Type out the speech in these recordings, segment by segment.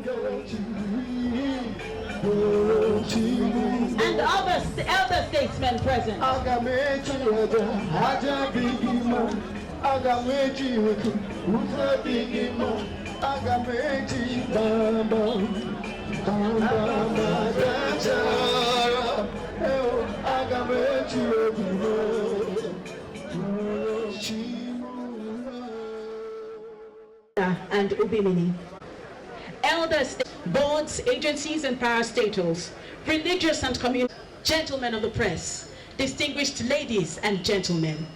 And other statesmen present. And Ubimini. Elders, boards, agencies, and parastatals, religious and community, gentlemen of the press, distinguished ladies and gentlemen.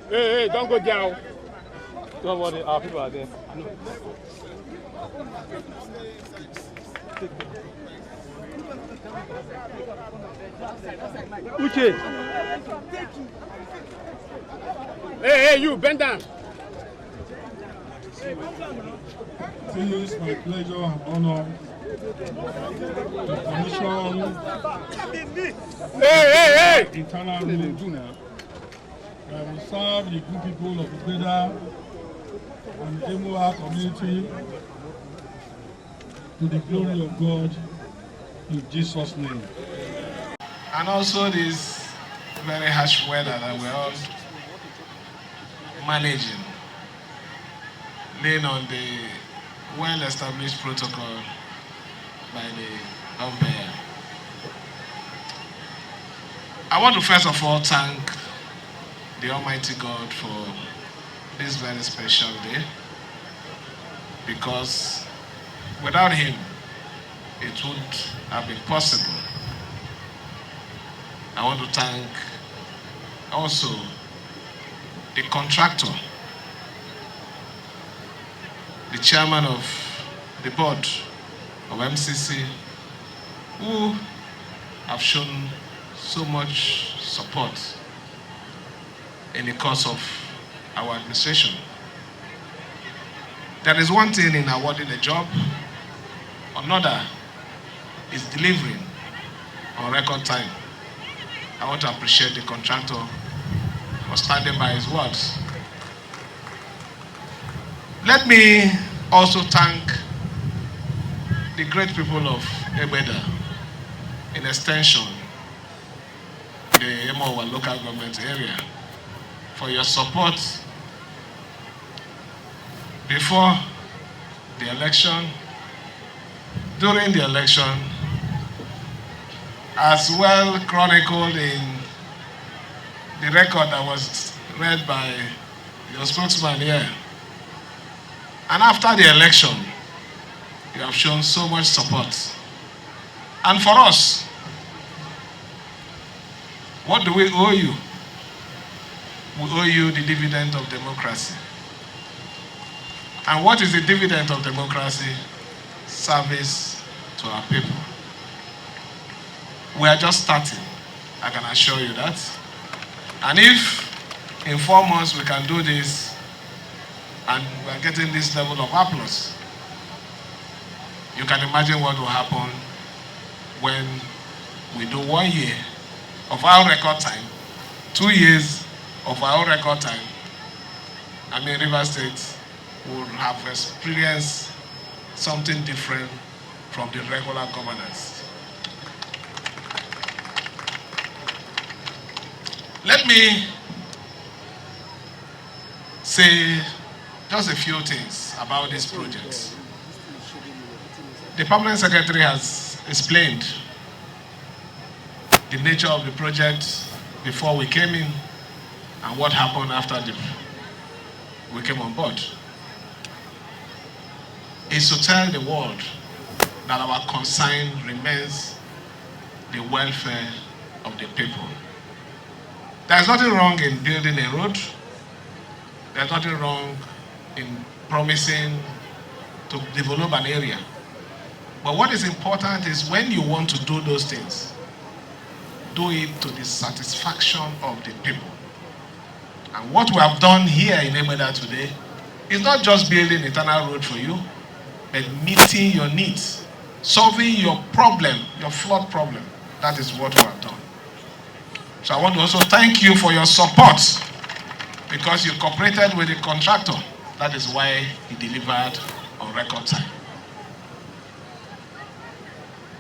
Hey, don't go down. Don't worry, our people are there. Uche. Hey, you, bend down. It is my pleasure and honor to commission internal rule that will serve the good people of Egbeda and the Emohua community to the glory of God in Jesus' name. And also this very harsh weather that we're all managing, laying on the well-established protocol by the umpire. I want to first of all thank the Almighty God for this very special day, because without Him, it wouldn't have been possible. I want to thank also the contractor, the chairman of the board of MCC, who have shown so much support in the course of our administration. There is one thing in awarding a job, another is delivering on record time. I want to appreciate the contractor for standing by his words. Let me also thank the great people of Egbeda, in extension, the Emohua local government area, for your support before the election, during the election, as well chronicled in the record that was read by your spokesman here. And after the election, you have shown so much support. And for us, what do we owe you? We owe you the dividend of democracy. And what is the dividend of democracy? Service to our people. We are just starting, I can assure you that. And if in 4 months we can do this and we are getting this level of applause, you can imagine what will happen when we do 1 year of our record time, 2 years of our record time. I mean, Rivers State will have experienced something different from the regular governance. Let me say just a few things about this project. The Permanent Secretary has explained the nature of the project before we came in and what happened after we came on board. Is to tell the world that our concern remains the welfare of the people. There's nothing wrong in building a road. There's nothing wrong in promising to develop an area. But what is important is when you want to do those things, do it to the satisfaction of the people. And what we have done here in Egbeda today is not just building an internal road for you, but meeting your needs, solving your problem, your flood problem. That is what we have done. So I want to also thank you for your support because you cooperated with the contractor. That is why he delivered on record time.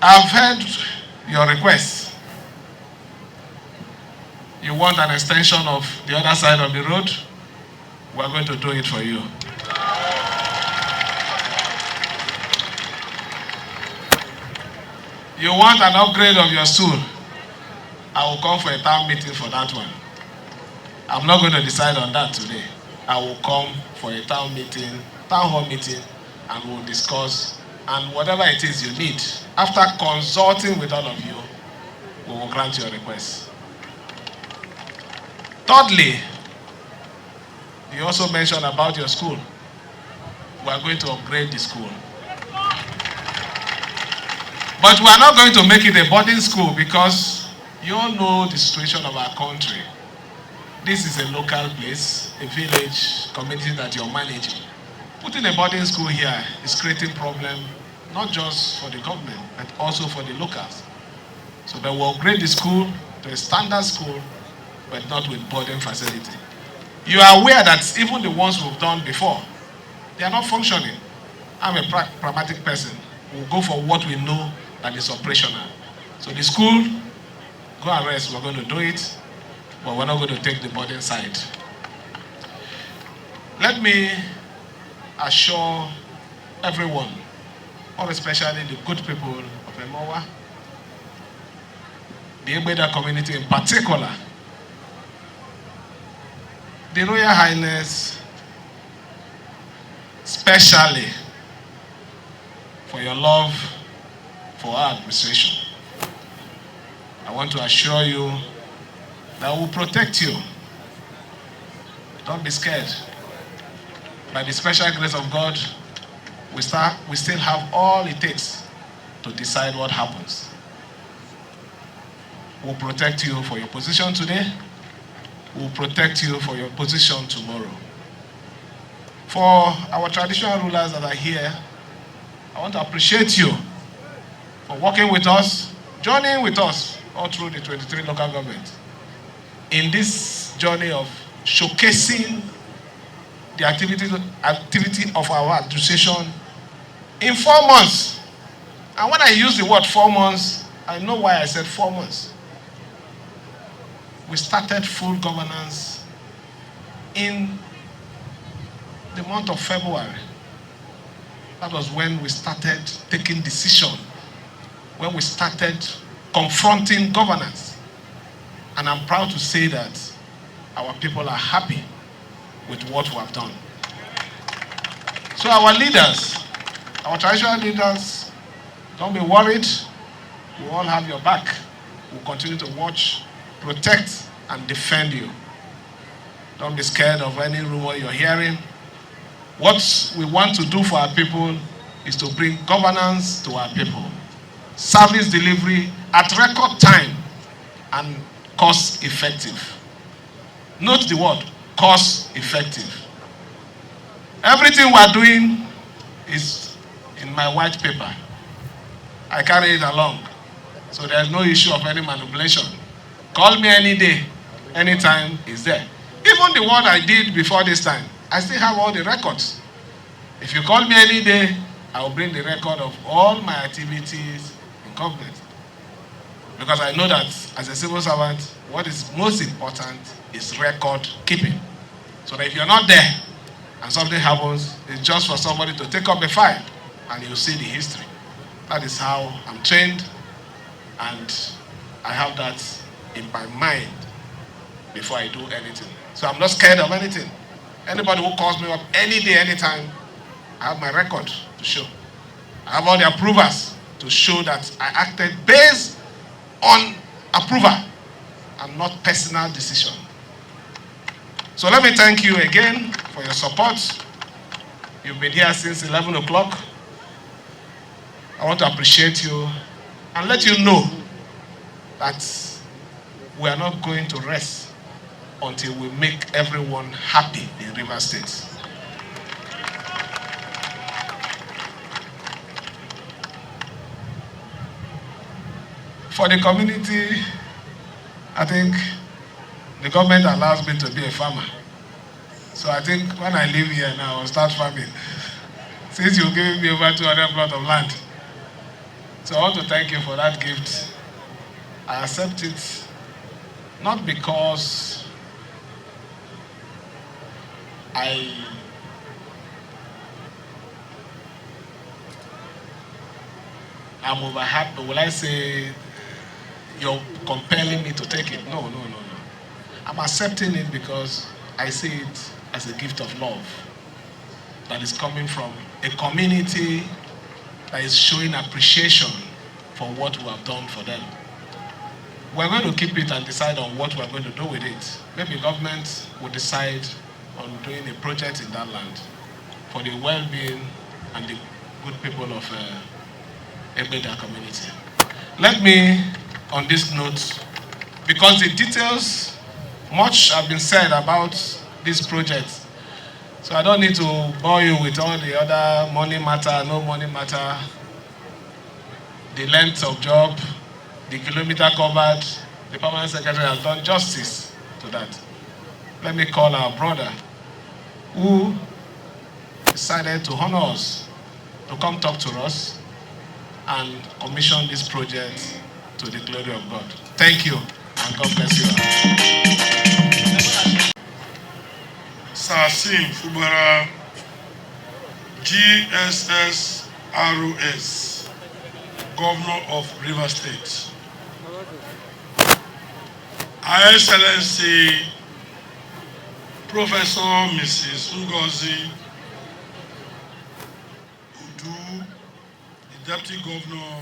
I've heard your requests. You want an extension of the other side of the road? We're going to do it for you. You want an upgrade of your school? I will come for a town meeting for that one. I'm not going to decide on that today. I will come for a town hall meeting, and we'll discuss, and whatever it is you need, after consulting with all of you, we will grant your request. Thirdly, you also mentioned about your school. We are going to upgrade the school. But we are not going to make it a boarding school, because you all know the situation of our country. This is a local place, a village, community that you're managing. Putting a boarding school here is creating problem, not just for the government, but also for the locals. So they will upgrade the school to a standard school, but not with boarding facility. You are aware that even the ones we've done before, they are not functioning. I'm a pragmatic person. We'll go for what we know that is operational. So the school, go and rest, we're going to do it, but we're not going to take the boarding side. Let me assure everyone, or especially the good people of Emohua, the Egbeda community in particular, the Royal Highness, especially for your love for our administration. I want to assure you that we will protect you. Don't be scared. By the special grace of God, we still have all it takes to decide what happens. We'll protect you for your position today. We'll protect you for your position tomorrow. For our traditional rulers that are here, I want to appreciate you for working with us, joining with us all through the 23 local governments in this journey of showcasing the activity of our administration in 4 months. And when I use the word 4 months, I know why I said 4 months. We started full governance in the month of February. That was when we started taking decision, when we started confronting governance. And I'm proud to say that our people are happy with what we have done. So our leaders, our traditional leaders, don't be worried. We all have your back. We'll continue to watch, protect, and defend you. Don't be scared of any rumor you're hearing. What we want to do for our people is to bring governance to our people. Service delivery at record time and cost effective. Note the word, cost effective. Everything we're doing is in my white paper. I carry it along. So there's no issue of any manipulation. Call me any day, anytime, it's there. Even the one I did before this time, I still have all the records. If you call me any day, I will bring the record of all my activities in government. Because I know that as a civil servant, what is most important is record keeping. So that if you're not there and something happens, it's just for somebody to take up a file and you'll see the history. That is how I'm trained, and I have that in my mind before I do anything. So I'm not scared of anything. Anybody who calls me up any day, anytime, I have my record to show. I have all the approvers to show that I acted based on approval and not personal decision. So let me thank you again for your support. You've been here since 11 o'clock. I want to appreciate you and let you know that we are not going to rest until we make everyone happy in Rivers State. For the community, I think the government allows me to be a farmer. So I think when I leave here now, I'll start farming. Since you're giving me over 200 plots of land. So I want to thank you for that gift. I accept it not because I'm over happy. Will I say you're compelling me to take it? No. I'm accepting it because I see it as a gift of love that is coming from a community that is showing appreciation for what we have done for them. We're going to keep it and decide on what we're going to do with it. Maybe government will decide on doing a project in that land for the well-being and the good people of Egbeda community. Let me, on this note, because the details, much have been said about this project, so I don't need to bore you with all the other money matter, no money matter, the length of job, the kilometer covered. The permanent secretary has done justice to that. Let me call our brother who decided to honor us, to come talk to us and commission this project to the glory of God. Thank you, and God bless you. SYMFONI Fubara, GSSROS, Governor of Rivers State. Her Excellency Professor Mrs. Ngozi Udu, the Deputy Governor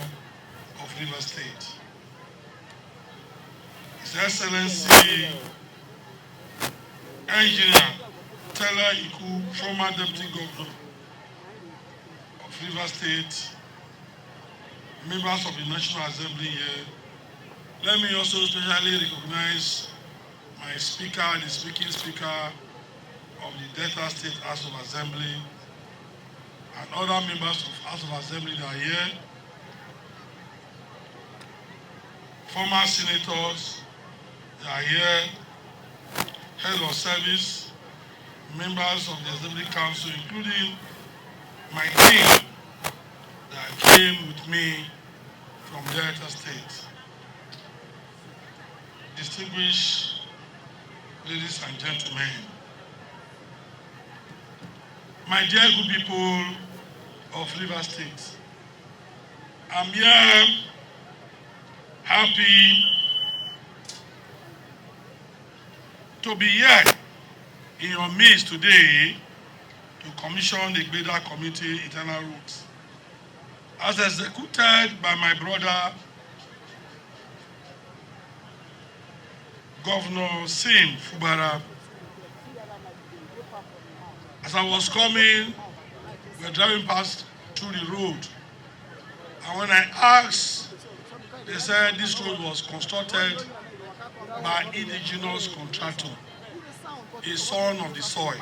of Rivers State. His Excellency Engineer Tella Iku, former Deputy Governor of Rivers State, members of the National Assembly here. Let me also specially recognize my speaker, the speaking speaker of the Delta State House of Assembly, and other members of House of Assembly that are here, former senators that are here, head of service, members of the Assembly Council, including my team that came with me from Delta State. Distinguished ladies and gentlemen, my dear good people of Rivers State, I'm here happy to be here in your midst today to commission the Egbeda Community Internal Routes as executed by my brother Governor SYMFONI Fubara. As I was coming, we were driving past through the road, and when I asked, they said this road was constructed by indigenous contractor, a son of the soil.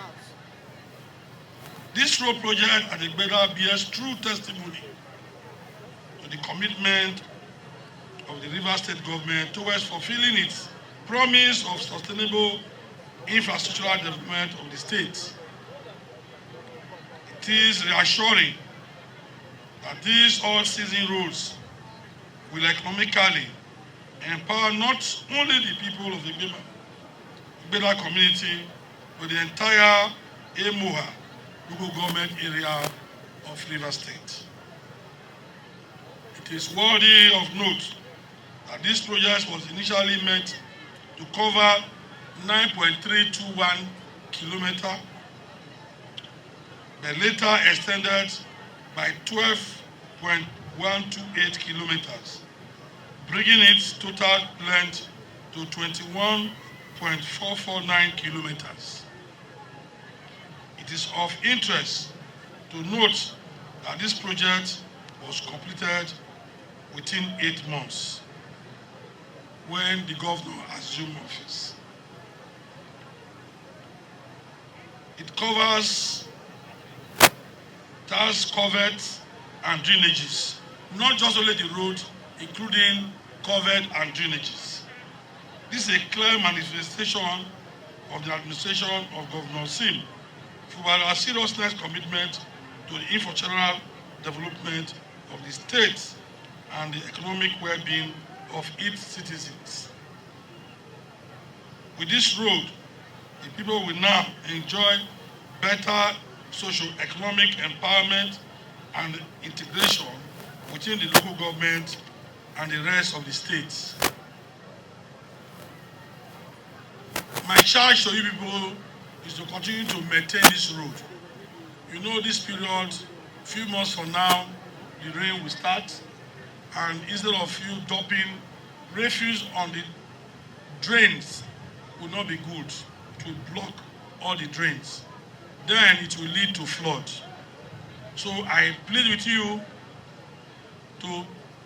This road project at Egbeda bears true testimony to the commitment of the Rivers State government towards fulfilling its promise of sustainable infrastructural development of the state. It is reassuring that these all-season roads will economically empower not only the people of the Egbeda community, but the entire Emohua local government area of Rivers State. It is worthy of note that this project was initially meant to cover 9.321 kilometers, but later extended by 12.128 kilometers, bringing its total length to 21.449 kilometers. It is of interest to note that this project was completed within 8 months when the governor assumed office. It covers task culverts and drainages, not just only the road, including culvert and drainages. This is a clear manifestation of the administration of Governor Sim Fubara's seriousness commitment to the infrastructural development of the state and the economic well-being of its citizens. With this road, the people will now enjoy better socio-economic empowerment and integration within the local government and the rest of the states. My charge to you people is to continue to maintain this road. You know, this period, few months from now, the rain will start, and instead of you dumping refuse on the drains, will not be good. It will block all the drains. Then it will lead to flood. So I plead with you to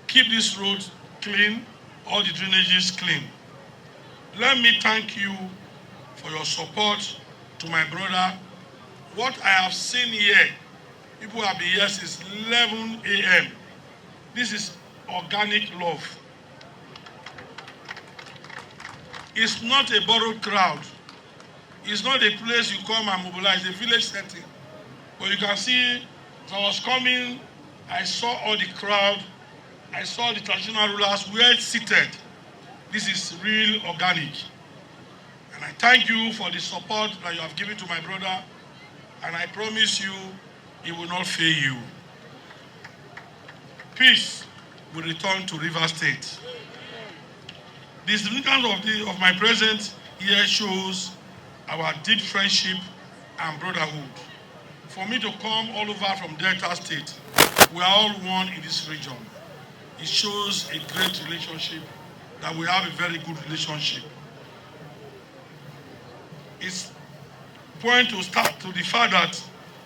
keep this road clean, all the drainages clean. Let me thank you for your support to my brother. What I have seen here, people have been here since 11 a.m. This is organic love. It's not a borrowed crowd. It's not a place you come and mobilize, a village setting. But you can see, as I was coming, I saw all the crowd. I saw the traditional rulers well seated. This is real organic. And I thank you for the support that you have given to my brother. And I promise you, it will not fail you. Peace will return to Rivers State. The significance of my presence here shows our deep friendship and brotherhood. For me to come all over from Delta State, we are all one in this region. It shows a great relationship, that we have a very good relationship. It's point to start to the fact that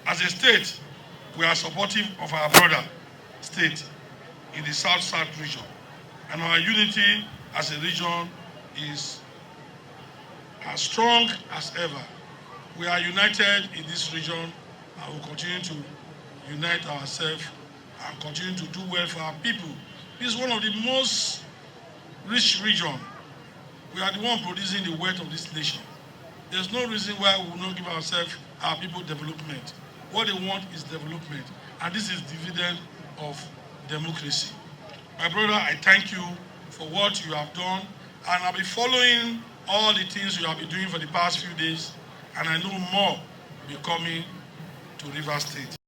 as a state, we are supportive of our brother state in the South-South region. And our unity as a region is as strong as ever. We are united in this region and will continue to unite ourselves and continue to do well for our people. This is one of the most rich regions. We are the one producing the wealth of this nation. There's no reason why we will not give ourselves, our people, development. What they want is development. And this is dividend of democracy. My brother, I thank you for what you have done. And I'll be following all the things you have been doing for the past few days. And I know more will be coming to Rivers State.